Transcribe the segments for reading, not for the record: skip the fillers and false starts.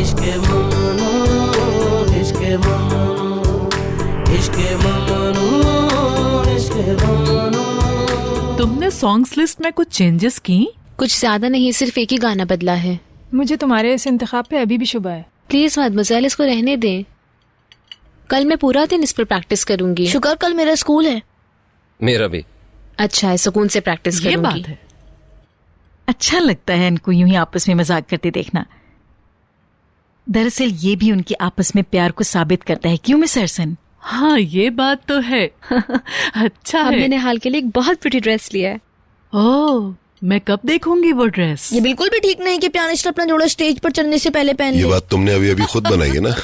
इश्क ममनू, इश्क ममनू, इश्क ममनू, इश्क ममनू। तुमने सॉन्ग्स लिस्ट में कुछ चेंजेस की? कुछ ज्यादा नहीं, सिर्फ एक ही गाना बदला है। मुझे तुम्हारे इस इंतखाब पे अभी भी शुबा है। प्लीज मदमज़ेल, इसको रहने दें। कल मैं पूरा दिन इस पर प्रैक्टिस करूंगी। शुक्र कल मेरा स्कूल है। मेरा भी। अच्छा है, सुकून से प्रैक्टिस ये करूंगी। बात है। अच्छा लगता है इनको यूं ही आपस में मजाक करते देखना। दरअसल ये भी उनके आपस में प्यार को साबित करता है, क्यों मिस अरसन? हाँ ये बात तो है। अच्छा अब है। मैंने हाल के लिए एक बहुत प्रिटी ड्रेस लिया है। ओह, मैं कब देखूंगी वो ड्रेस? ये बिल्कुल भी ठीक नहीं कि पियानिस्ट अपना जोड़ा स्टेज पर चढ़ने से पहले पहन ले। ये बात तुमने अभी अभी खुद बनाई है ना?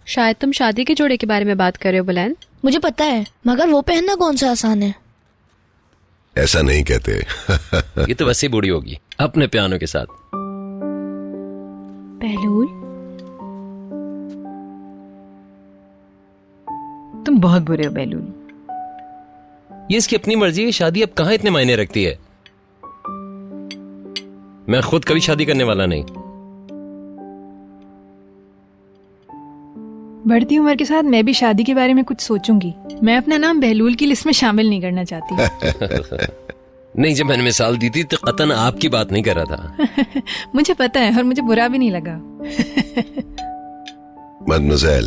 शायद तुम शादी के जोड़े के बारे में बात कर रहे हो बुलैन। मुझे पता है, मगर वो पहनना कौन सा आसान है। ऐसा नहीं कहते। ये तो वैसे ही बूढ़ी होगी अपने पियानो के साथ। बहलूल, तुम बहुत बुरे हो बहलूल। ये इसकी अपनी मर्जी है, शादी अब कहाँ इतने मायने रखती है। मैं खुद कभी शादी करने वाला नहीं। बढ़ती उम्र के साथ मैं भी शादी के बारे में कुछ सोचूंगी। मैं अपना नाम बहलूल की लिस्ट में शामिल नहीं करना चाहती। नहीं, जब मैंने मिसाल दी थी तो कतन आपकी बात नहीं कर रहा था। मुझे पता है और मुझे बुरा भी नहीं लगा। मदमज़ेल,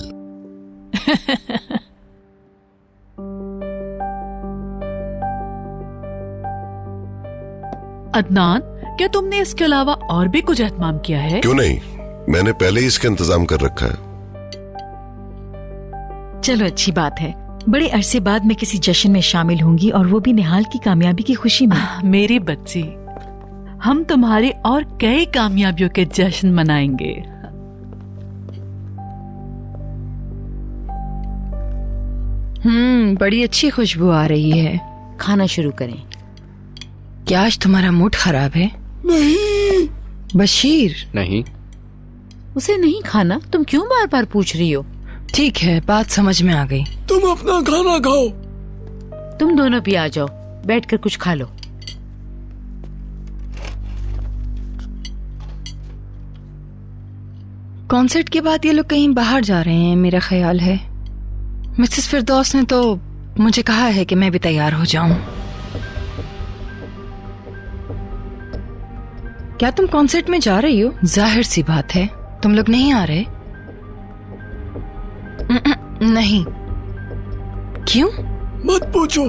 अदनान, क्या तुमने इसके अलावा और भी कुछ एहतमाम किया है? क्यों नहीं, मैंने पहले ही इसका इंतजाम कर रखा है। चलो अच्छी बात है, बड़े अरसे बाद मैं किसी जश्न में शामिल होंगी और वो भी निहाल की कामयाबी की खुशी में। मेरी बच्ची, हम तुम्हारी और कई कामयाबियों के जश्न मनाएंगे। बड़ी अच्छी खुशबू आ रही है। खाना शुरू करें। क्या आज तुम्हारा मूड खराब है? नहीं। बशीर, नहीं। उसे नहीं खाना, तुम क्यों बार बार पूछ रही हो? ठीक है, बात समझ में आ गई। तुम अपना खाना खाओ। तुम दोनों भी आ जाओ, बैठकर कुछ खा लो। कॉन्सर्ट के बाद ये लोग कहीं बाहर जा रहे हैं, मेरा ख्याल है। मिसेस फिरदौस ने तो मुझे कहा है कि मैं भी तैयार हो जाऊं। क्या तुम कॉन्सर्ट में जा रही हो? जाहिर सी बात है, तुम लोग नहीं आ रहे। नहीं। क्यों? मत पूछो।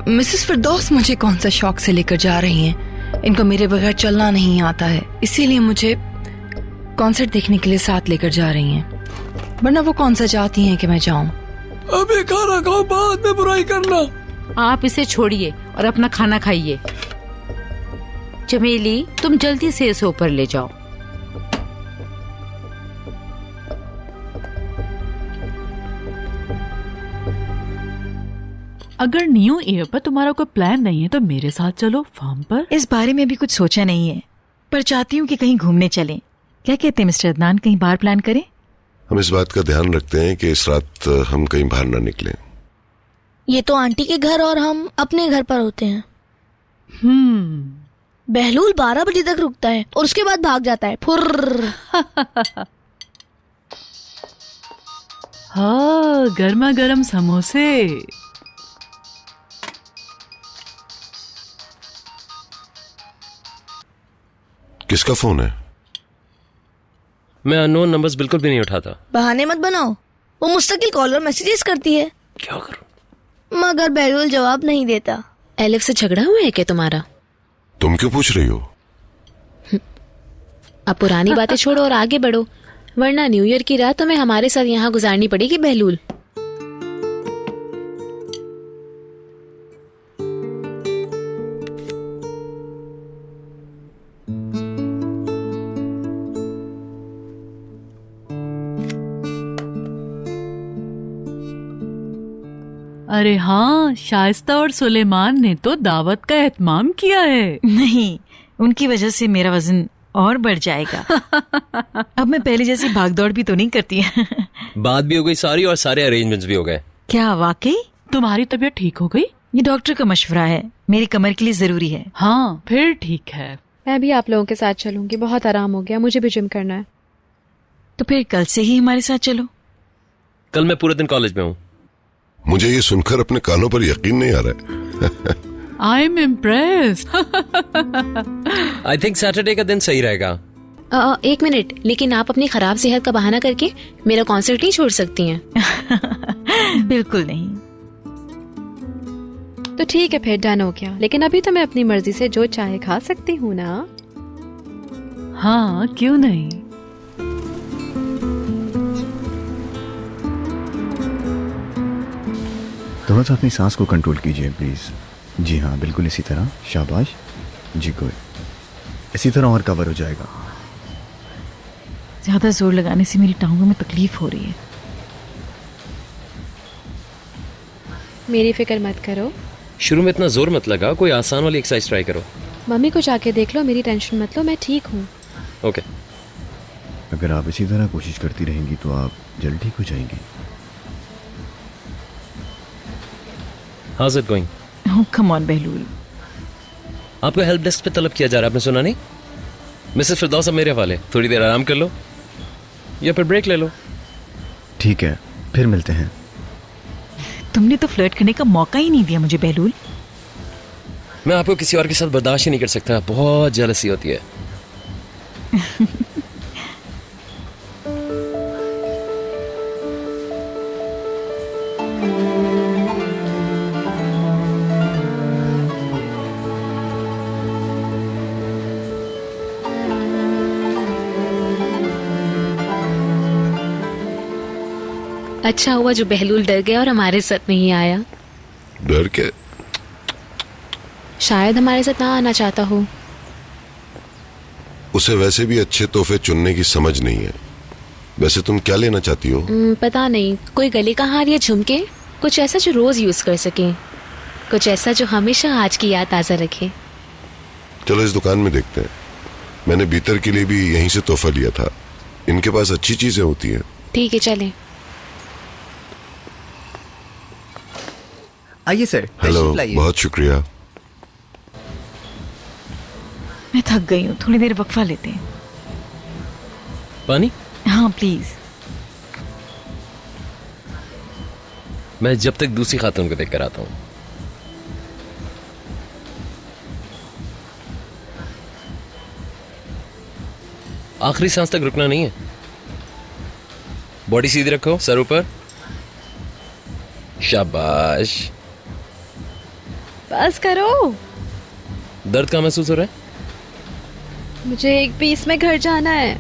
मिसेस फिरदौस मुझे कौन सा शौक से लेकर जा रही हैं। इनको मेरे बगैर चलना नहीं आता है, इसीलिए मुझे कॉन्सर्ट देखने के लिए साथ लेकर जा रही हैं। वरना वो कौन सा चाहती हैं कि मैं जाऊं। अबे खाना खाओ, बाद में बुराई करना। आप इसे छोड़िए और अपना खाना खाइए। चमेली, तुम जल्दी से इसे ऊपर ले जाओ। अगर न्यू ईयर पर तुम्हारा कोई प्लान नहीं है तो मेरे साथ चलो फार्म पर। इस बारे में भी कुछ सोचा नहीं है, पर चाहती हूँ कि कहीं घूमने चलें। क्या कहते हैं मिस्टर अदनान, कहीं बाहर प्लान करें? हम इस बात का ध्यान रखते हैं कि इस रात हम कहीं बाहर ना निकलें। ये तो आंटी के घर और हम अपने घर पर होते हैं। बहलूल 12 बजे तक रुकता है और उसके बाद भाग जाता है। फुर्र। हाँ, गर्मा गर्म समोसे। किसका फोन है? मैं अननोन नंबर्स बिल्कुल भी नहीं उठाता। बहाने मत बनाओ, वो मुस्तकिल कॉल और मैसेजेस करती है। क्या करूं? मगर बहलूल जवाब नहीं देता। एलिफ से झगड़ा हुआ है क्या तुम्हारा? तुम क्यों पूछ रही हो? अब पुरानी बातें छोड़ो और आगे बढ़ो, वरना न्यू ईयर की रात तुम्हें हमारे साथ यहाँ गुजारनी पड़ेगी बहलूल। अरे हाँ, शाइस्ता और सुलेमान ने तो दावत का एहतमाम किया है। नहीं, उनकी वजह से मेरा वजन और बढ़ जाएगा। अब मैं पहले जैसी भागदौड़ भी तो नहीं करती। बात भी हो गई सारी और सारे अरेंजमेंट्स भी हो गए। क्या वाकई? तुम्हारी तबीयत ठीक हो गई? ये डॉक्टर का मशवरा है, मेरी कमर के लिए जरूरी है। हाँ, फिर ठीक है। मैं भी आप लोगों के साथ चलूंगी, बहुत आराम हो गया, मुझे भी जिम करना है। तो फिर कल से ही हमारे साथ चलो। कल मैं पूरे दिन कॉलेज में हूँ। मुझे ये सुनकर अपने कानों पर यकीन नहीं आ रहा है। I am impressed. I think Saturday का दिन सही रहेगा। एक मिनट, लेकिन आप अपनी खराब सेहत का बहाना करके मेरा कॉन्सर्ट नहीं छोड़ सकती हैं। बिल्कुल नहीं। तो ठीक है, फिर डन हो गया। लेकिन अभी तो मैं अपनी मर्जी से जो चाहे खा सकती हूँ ना? हाँ, क्यों नहीं। थोड़ा सा अपनी सांस को कंट्रोल कीजिए प्लीज। जी हाँ, बिल्कुल इसी तरह। शाबाश जी, गुड। इसी तरह और कवर हो जाएगा। ज्यादा जोर लगाने से मेरी टांगों में तकलीफ हो रही है। मेरी फिक्र मत करो। शुरू में इतना जोर मत लगा, कोई आसान वाली एक्सरसाइज ट्राई करो। मम्मी को जाके देख लो, मेरी टेंशन मत लो, मैं ठीक हूँ। ओके। अगर आप इसी तरह कोशिश करती रहेंगी तो आप जल्द ठीक हो जाएंगी। How is it going? Oh come on Bahlool. आपको हेल्प डेस्क पे तलब किया जा रहा है, आपने सुना नहीं? मिसेस फिरदौस अब मेरे हवाले, थोड़ी देर आराम कर लो या फिर ब्रेक ले लो। ठीक है, फिर मिलते हैं। तुमने तो फ्लर्ट करने का मौका ही नहीं दिया मुझे बहलूल। मैं आपको किसी और के साथ बर्दाश्त ही नहीं कर सकता, बहुत जेलसी होती है। अच्छा हुआ जो बहलूल डर गया और हमारे साथ नहीं आया। डर के? शायद हमारे साथ ना आना चाहता हो। उसे वैसे भी अच्छे तोहफे चुनने की समझ नहीं है। वैसे तुम क्या लेना चाहती हो? पता नहीं, कोई गले का हार या झुमके, कुछ ऐसा जो रोज यूज कर सके, कुछ ऐसा जो हमेशा आज की याद ताजा रखे। चलो इस दुकान में देखते हैं। मैंने बीतर के लिए भी यहीं से तोहफा लिया था। इनके पास अच्छी चीजें होती हैं। ठीक है, चलें। आइए सर। हेलो, बहुत शुक्रिया। मैं थक गई हूँ, थोड़ी देर वक्फा लेते हैं। पानी? हाँ प्लीज। मैं जब तक दूसरी खातून को देख कर आता हूँ। आखिरी सांस तक रुकना नहीं है। बॉडी सीधी रखो, सर ऊपर। शाबाश। बस करो। दर्द कहाँ महसूस हो रहा है? मुझे 1:20 में घर जाना है।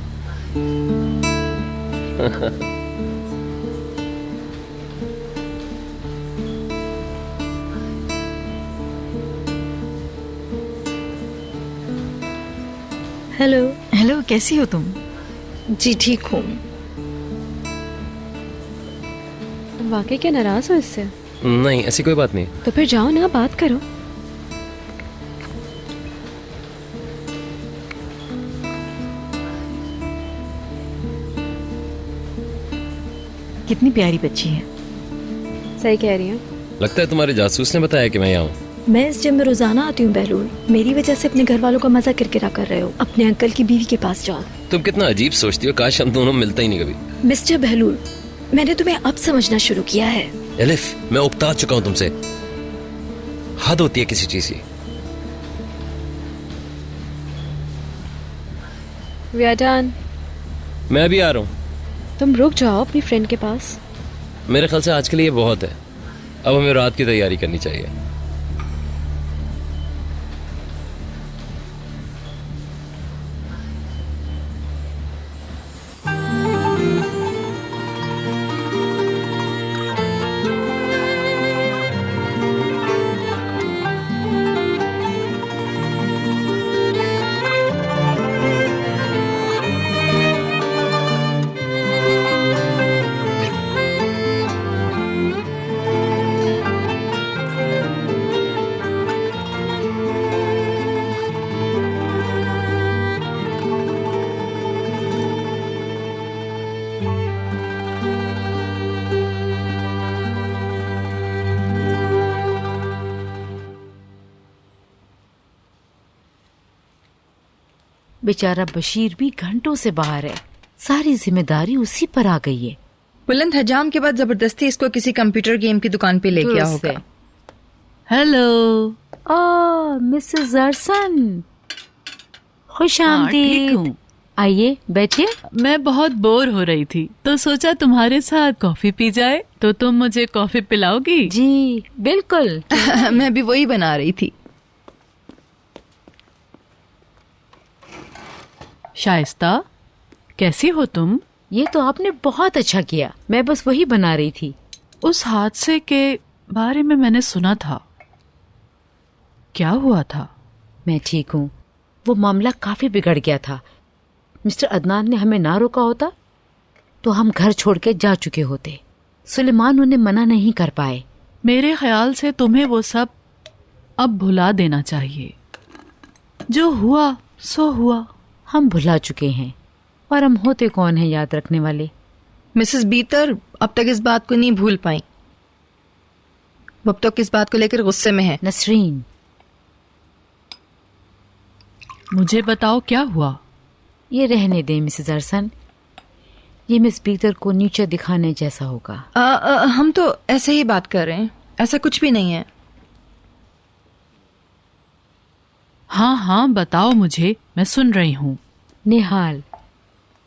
हेलो। हेलो, कैसी हो तुम? जी ठीक हूँ। तुम वाकई क्या नाराज हो इससे? नहीं, ऐसी कोई बात नहीं। तो फिर जाओ ना, बात करो। कितनी प्यारी बच्ची है। सही कह रही हूँ। लगता है तुम्हारे जासूस ने बताया कि मैं यहाँ हूँ। मैं इस जिम में रोजाना आती हूँ बहलूल। मेरी वजह से अपने घर वालों का मजा किरकिरा कर रहे हो। अपने अंकल की बीवी के पास जाओ। तुम कितना अजीब सोचती हो, काश हम दोनों मिलते ही नहीं कभी। मिस्टर बहलूल, मैंने तुम्हें अब समझना शुरू किया है। एलिफ, मैं उकता चुका हूँ तुमसे। हद होती है किसी चीज की। We are done. मैं अभी आ रहा हूँ। तुम रुक जाओ अपनी फ्रेंड के पास। मेरे ख्याल से आज के लिए बहुत है। अब हमें रात की तैयारी करनी चाहिए। बेचारा बशीर भी घंटों से बाहर है, सारी जिम्मेदारी उसी पर आ गई है। बुलंद हजाम के बाद जबरदस्ती इसको किसी कंप्यूटर गेम की दुकान पे ले गया होगा। हेलो। मिसेस अरसन, खुश ठीक आमदीद। हूँ। आइए बैठिए। मैं बहुत बोर हो रही थी तो सोचा तुम्हारे साथ कॉफी पी जाए, तो तुम मुझे कॉफी पिलाओगी? जी बिल्कुल। मैं भी वही बना रही थी। शाइस्ता, कैसी हो तुम? ये तो आपने बहुत अच्छा किया, मैं बस वही बना रही थी। उस हादसे के बारे में मैंने सुना था, क्या हुआ था? मैं ठीक हूँ, वो मामला काफी बिगड़ गया था। मिस्टर अदनान ने हमें ना रोका होता तो हम घर छोड़ के जा चुके होते। सुलेमान उन्हें मना नहीं कर पाए। मेरे ख्याल से तुम्हें वो सब अब भुला देना चाहिए। जो हुआ सो हुआ। हम भुला चुके हैं, और हम होते कौन हैं याद रखने वाले। मिसेस बीतर अब तक इस बात को नहीं भूल पाई। वो अब तक इस बात को लेकर गुस्से में है। नसरीन, मुझे बताओ क्या हुआ? ये रहने दें मिसेस अरसन, ये मिस बीतर को नीचे दिखाने जैसा होगा। हम तो ऐसे ही बात कर रहे हैं, ऐसा कुछ भी नहीं है। हाँ हाँ बताओ मुझे, मैं सुन रही हूँ। निहाल,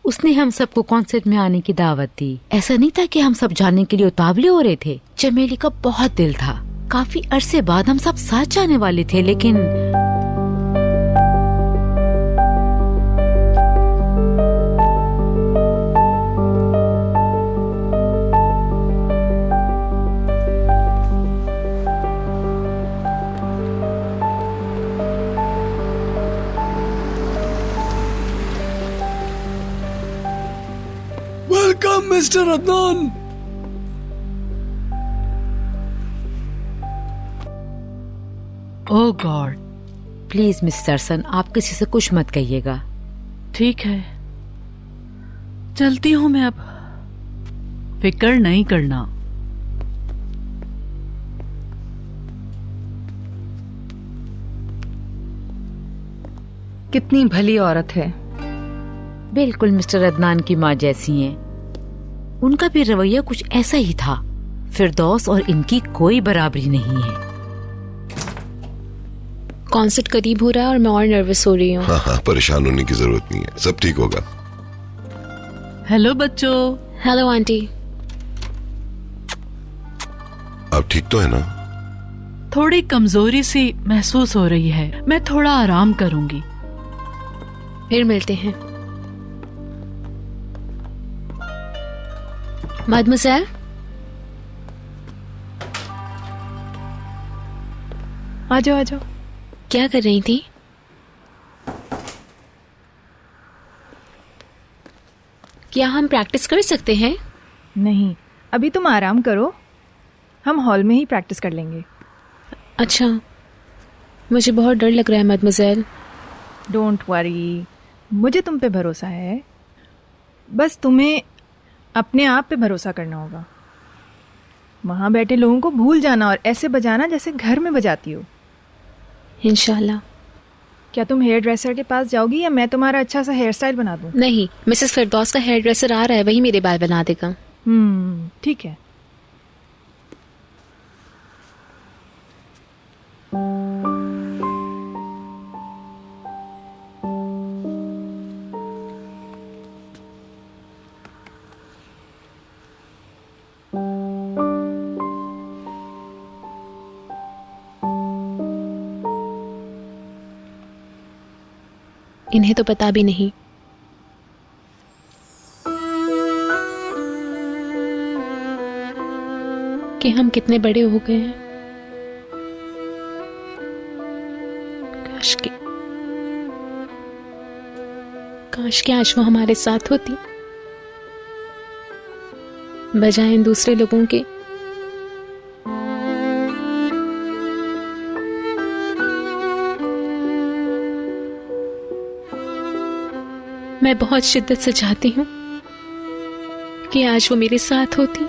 उसने हम सबको कॉन्सर्ट में आने की दावत दी। ऐसा नहीं था कि हम सब जाने के लिए उतावले हो रहे थे। चमेली का बहुत दिल था। काफी अरसे बाद हम सब साथ जाने वाले थे, लेकिन welcome mister Adnan. Oh god. Please mister Arsan, आप किसी से कुछ मत कहिएगा। ठीक है, चलती हूँ मैं अब। फिक्र नहीं करना। कितनी भली औरत है। बिल्कुल मिस्टर अदनान की माँ जैसी हैं। उनका भी रवैया कुछ ऐसा ही था। फिरदौस और इनकी कोई बराबरी नहीं है। कॉन्सर्ट करीब हो रहा है और मैं और नर्वस हो रही हूँ। हाँ, परेशान होने की जरूरत नहीं है, सब ठीक होगा। हेलो बच्चों। Hello aunty. आप ठीक तो है ना? थोड़ी कमजोरी सी महसूस हो रही है, मैं थोड़ा आराम करूंगी। फिर मिलते हैं। मदमसैर, आ जाओ आ जाओ। क्या कर रही थी? क्या हम प्रैक्टिस कर सकते हैं? नहीं, अभी तुम आराम करो, हम हॉल में ही प्रैक्टिस कर लेंगे। अच्छा, मुझे बहुत डर लग रहा है मदमसैर। डोंट वरी, मुझे तुम पे भरोसा है। बस तुम्हें अपने आप पे भरोसा करना होगा। वहाँ बैठे लोगों को भूल जाना और ऐसे बजाना जैसे घर में बजाती हो। इंशाल्लाह। क्या तुम हेयर ड्रेसर के पास जाओगी या मैं तुम्हारा अच्छा सा हेयर स्टाइल बना दूँ? नहीं, मिसेस फिरदौस का हेयर ड्रेसर आ रहा है, वही मेरे बाल बना देगा। ठीक है। इन्हें तो पता भी नहीं। कि हम कितने बड़े हो गए हैं। काश कि आज वो हमारे साथ होती, बजाय इन दूसरे लोगों के। मैं बहुत शिद्दत से चाहती हूँ कि आज वो मेरे साथ होती।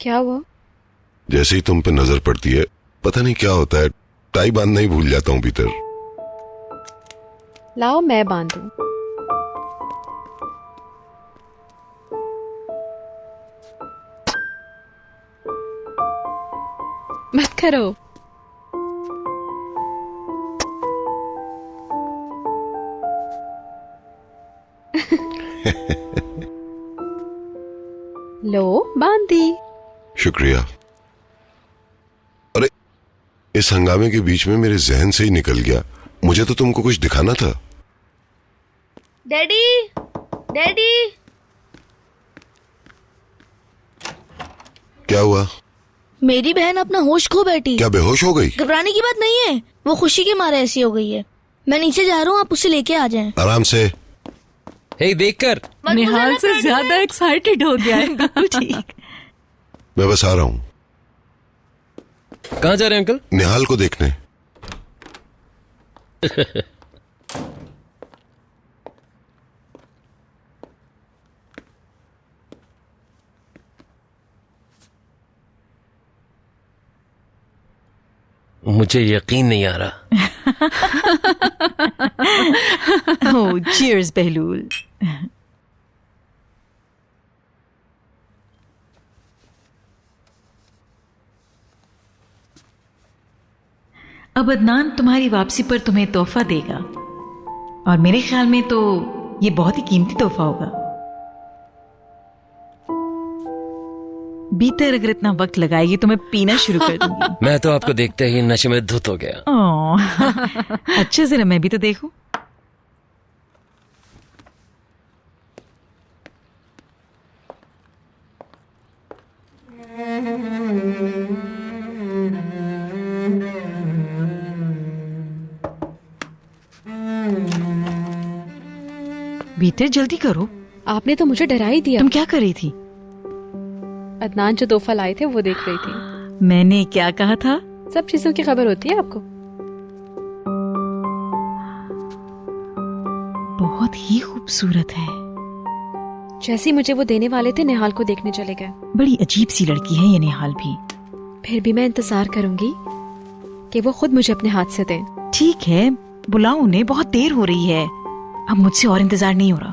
क्या हुआ? जैसे ही तुम पे नजर पड़ती है पता नहीं क्या होता है, टाई बांधना ही भूल जाता हूँ भीतर। लाओ मैं बांधूं। मत करो। लो बांध दी। शुक्रिया। अरे इस हंगामे के बीच में मेरे जहन से ही निकल गया, मुझे तो तुमको कुछ दिखाना था। Daddy, daddy. क्या हुआ? मेरी बहन अपना होश खो बैठी। क्या बेहोश हो गई? घबराने की बात नहीं है, वो खुशी के मारे ऐसी हो गई है। मैं नीचे जा रहा हूँ, आप उसे लेके आ जाएं। आराम से। हे देखकर निहाल से ज्यादा एक्साइटेड हो गया है। बिल्कुल ठीक। मैं बस आ रहा हूँ। कहाँ जा रहे हैं अंकल? निहाल को देखने। मुझे यकीन नहीं आ रहा। ओह चीयर्स बहलूल। अब अदनान तुम्हारी वापसी पर तुम्हें तोहफा देगा, और मेरे ख्याल में तो ये बहुत ही कीमती तोहफा होगा। बीतर अगर इतना वक्त लगाएगी तो मैं पीना शुरू कर दूंगी। मैं तो आपको देखते ही नशे में धुत हो गया। ओह अच्छा, जरा मैं भी तो देखूं। बीतर जल्दी करो। आपने तो मुझे डरा ही दिया। तुम क्या कर रही थी? अदनान जो तोहफा लाए थे वो देख रही थी। मैंने क्या कहा था? सब चीजों की खबर होती है आपको। बहुत ही खूबसूरत है। जैसे मुझे वो देने वाले थे, निहाल को देखने चले गए। बड़ी अजीब सी लड़की है ये निहाल भी। फिर भी मैं इंतजार करूंगी कि वो खुद मुझे अपने हाथ से दें। ठीक है, बुलाओ उन्हें, बहुत देर हो रही है। अब मुझसे और इंतजार नहीं हो रहा।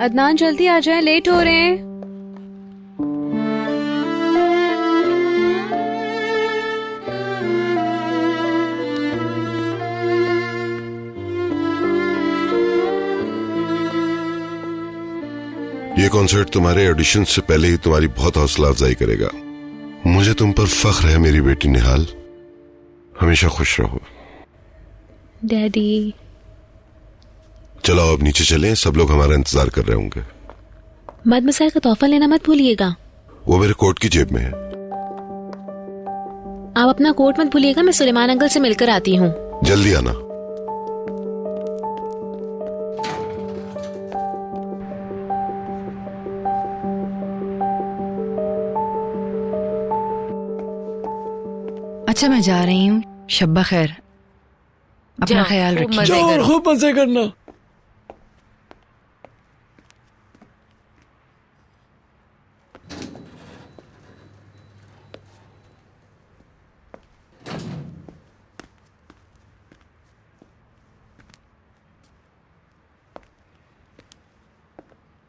अदनान जल्दी आ जाए, लेट हो रहे हैं। ये कॉन्सर्ट तुम्हारे ऑडिशन से पहले ही तुम्हारी बहुत हौसला अफजाई करेगा। मुझे तुम पर फख्र है मेरी बेटी निहाल। हमेशा खुश रहो। डैडी। चलो अब नीचे चलें, सब लोग हमारा इंतजार कर रहे होंगे। मद मसाइल का तोहफा लेना मत भूलिएगा। वो मेरे कोट की जेब में है। आप अपना कोट मत भूलिएगा, मैं सुलेमान अंकल से मिलकर आती हूँ। जल्दी आना। अच्छा मैं जा रही हूँ, शब्बा खैर, अपना ख्याल रखिए। जाओ और खूब मजे करना।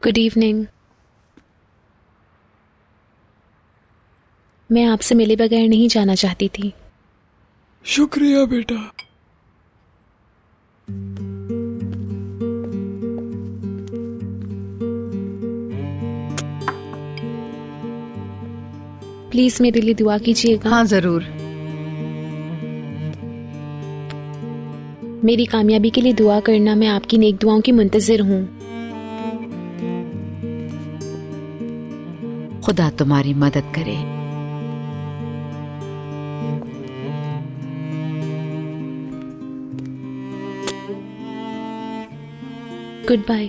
Good evening. मैं आपसे मिले बगैर नहीं जाना चाहती थी। शुक्रिया बेटा। प्लीज मेरे लिए दुआ कीजिएगा। हाँ जरूर। मेरी कामयाबी के लिए दुआ करना। मैं आपकी नेक दुआओं की मुंतजिर हूँ। खुदा तुम्हारी मदद करे। Goodbye.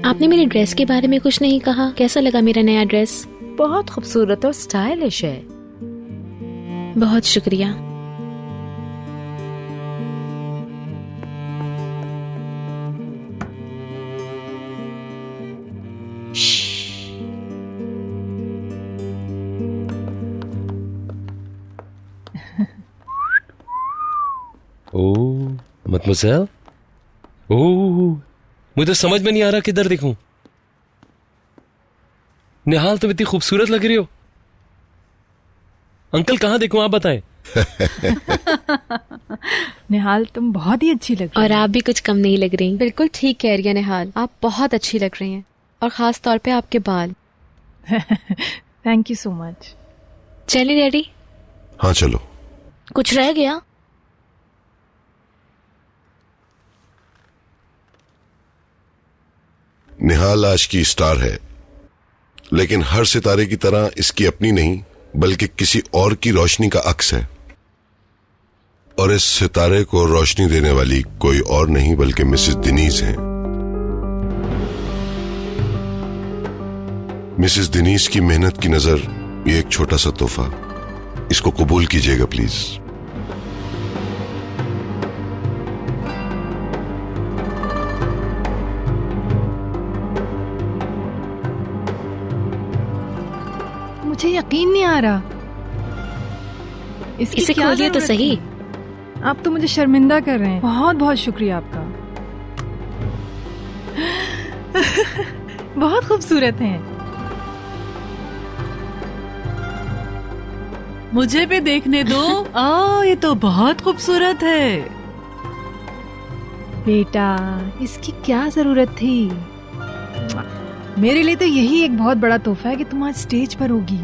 आपने मेरे ड्रेस के बारे में कुछ नहीं कहा। कैसा लगा मेरा नया ड्रेस? बहुत खूबसूरत और स्टाइलिश है। बहुत शुक्रिया। ओह मदमोसेल, ओह मुझे समझ में नहीं आ रहा किधर देखूं। निहाल तुम इतनी खूबसूरत लग रही हो। अंकल कहाँ देखूं आप बताएं। निहाल तुम बहुत ही अच्छी लग रही और आप भी कुछ कम नहीं लग रही। बिल्कुल ठीक कह रही है निहाल, आप बहुत अच्छी लग रही हैं, और खास तौर पे आपके बाल। Thank you so much. चलिए डैडी। हाँ चलो। कुछ रह गया? निहाल आज की स्टार है, लेकिन हर सितारे की तरह इसकी अपनी नहीं बल्कि किसी और की रोशनी का अक्स है। और इस सितारे को रोशनी देने वाली कोई और नहीं बल्कि मिसेस दिनीज हैं। मिसेस दिनीज की मेहनत की नजर, ये एक छोटा सा तोहफा, इसको कबूल कीजिएगा प्लीज। मुझे यकीन नहीं आ रहा। इसकी इसे क्या खोलिए तो जरूरत सही। थी? आप तो मुझे शर्मिंदा कर रहे हैं। बहुत बहुत शुक्रिया आपका। बहुत खूबसूरत हैं। मुझे भी देखने दो। ये तो बहुत खूबसूरत है। बेटा, इसकी क्या जरूरत थी? मेरे लिए तो यही एक बहुत बड़ा तोहफा है कि तुम आज स्टेज पर होगी।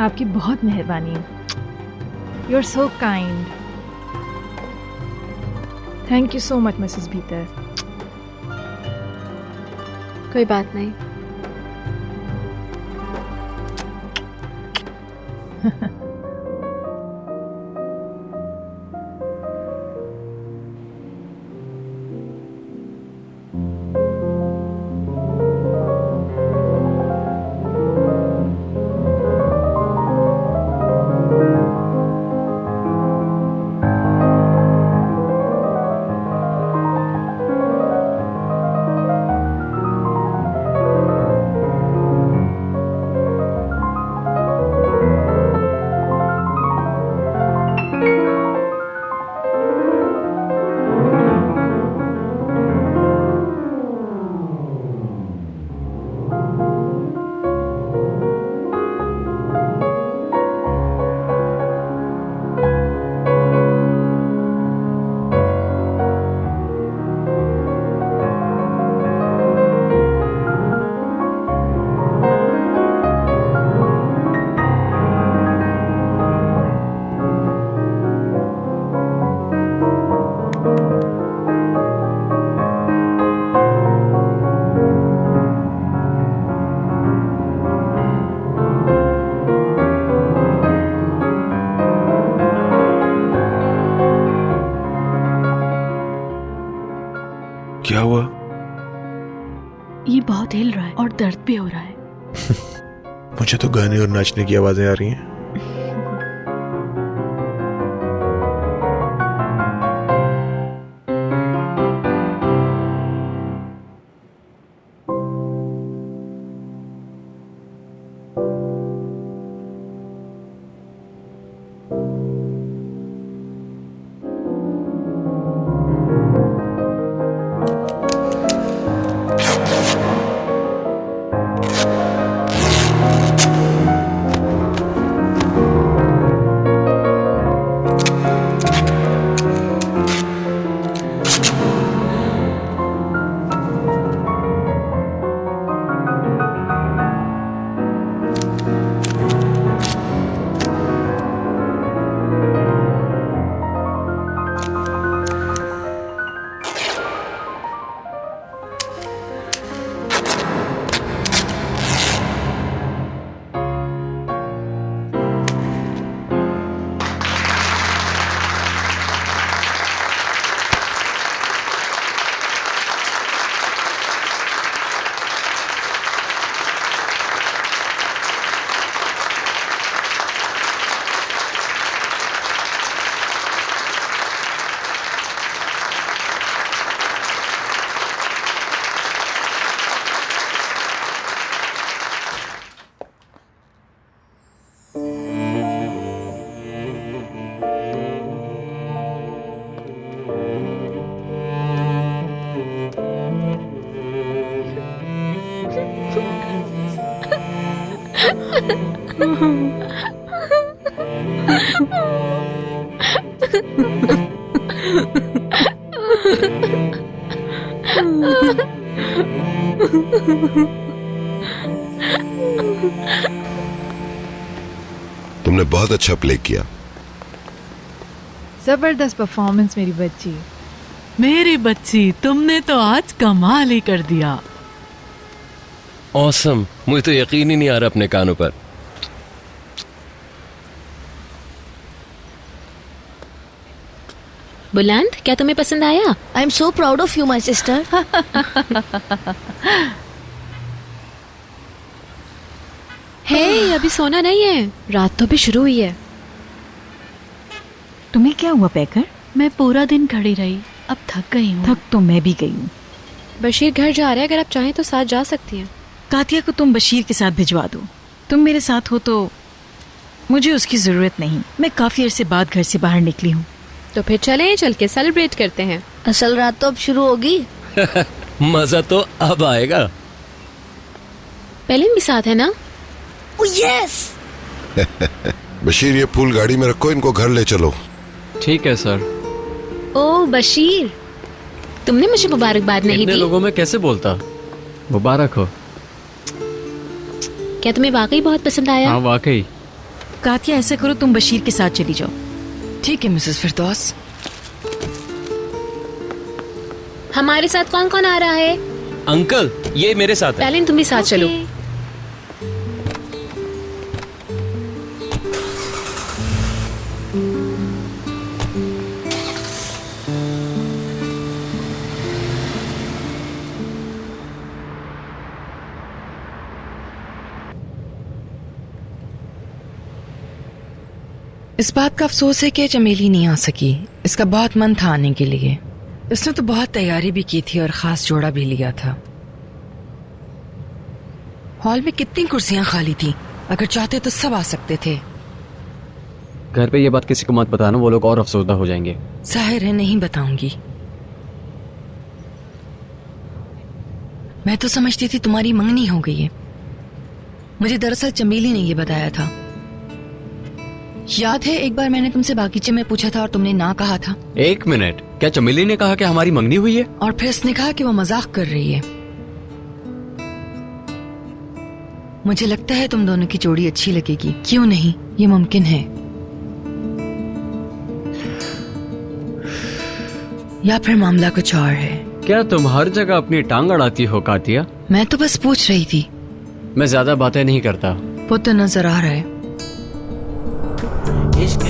आपकी बहुत मेहरबानी। You are so kind. Thank you so much Mrs Bhitar. कोई बात नहीं। क्या हुआ? ये बहुत हिल रहा है और दर्द भी हो रहा है। मुझे तो गाने और नाचने की आवाजें आ रही हैं। तुमने बहुत अच्छा प्ले किया। जबरदस्त परफॉर्मेंस मेरी बच्ची। मेरी बच्ची, तुमने तो आज कमाल ही कर दिया। ऑसम, मुझे तो यकीन ही नहीं आ रहा अपने कानों पर। बुलंद, क्या तुम्हें पसंद आया? I am so proud of you my sister. Hey, अभी सोना नहीं है, रात तो भी शुरू हुई है। तुम्हें क्या हुआ पैकर? मैं पूरा दिन खड़ी रही, अब थक गई हूँ। थक तो मैं भी गई हूँ। बशीर घर जा रहा है, अगर आप चाहें तो साथ जा सकती हैं। कातिया को तुम बशीर के साथ भिजवा दो। तुम मेरे साथ हो तो मुझे उसकी जरूरत नहीं। मैं काफी अरसे बाद घर से बाहर निकली हूँ। तो फिर चलें, चल के सेलिब्रेट करते हैं। असल रात तो अब शुरू होगी। मजा तो अब आएगा। पहले भी साथ है ना? यस। बशीर, ये फूल गाड़ी में रखो, इनको घर ले चलो। ठीक है सर। ओ बशीर, तुमने मुझे मुबारकबाद नहीं इतने दी। लोगों में कैसे बोलता? मुबारक हो। क्या तुम्हें वाकई बहुत पसंद आया? हाँ वाकई। कातिया ऐसा करो, तुम बशीर के साथ चली जाओ। ठीक है मिसेस फिरदौस। हमारे साथ कौन कौन आ रहा है? अंकल, ये मेरे साथ है। पहले तुम भी साथ चलो। इस बात का अफसोस है कि चमेली नहीं आ सकी। इसका बहुत मन था आने के लिए। इसने तो बहुत तैयारी भी की थी और खास जोड़ा भी लिया था। हॉल में कितनी कुर्सियां खाली थी, अगर चाहते तो सब आ सकते थे। घर पे ये बात किसी को मत बताना, वो लोग और अफसोसदा हो जाएंगे। जाहिर है नहीं बताऊंगी। मैं तो समझती थी तुम्हारी मंगनी हो गई है। मुझे दरअसल चमेली ने ये बताया था। याद है एक बार मैंने तुमसे बागीचे में पूछा था और तुमने ना कहा था। एक मिनट, क्या चमेली ने कहा कि हमारी मंगनी हुई है? और फिर उसने कहा कि वो मजाक कर रही है। मुझे लगता है तुम दोनों की जोड़ी अच्छी लगेगी। क्यों नहीं, ये मुमकिन है। या फिर मामला कुछ और है। क्या तुम हर जगह अपनी टांग अड़ाती हो कातिया? मैं तो बस पूछ रही थी। मैं ज्यादा बातें नहीं करता। वो तो नजर आ रहा है। इश्क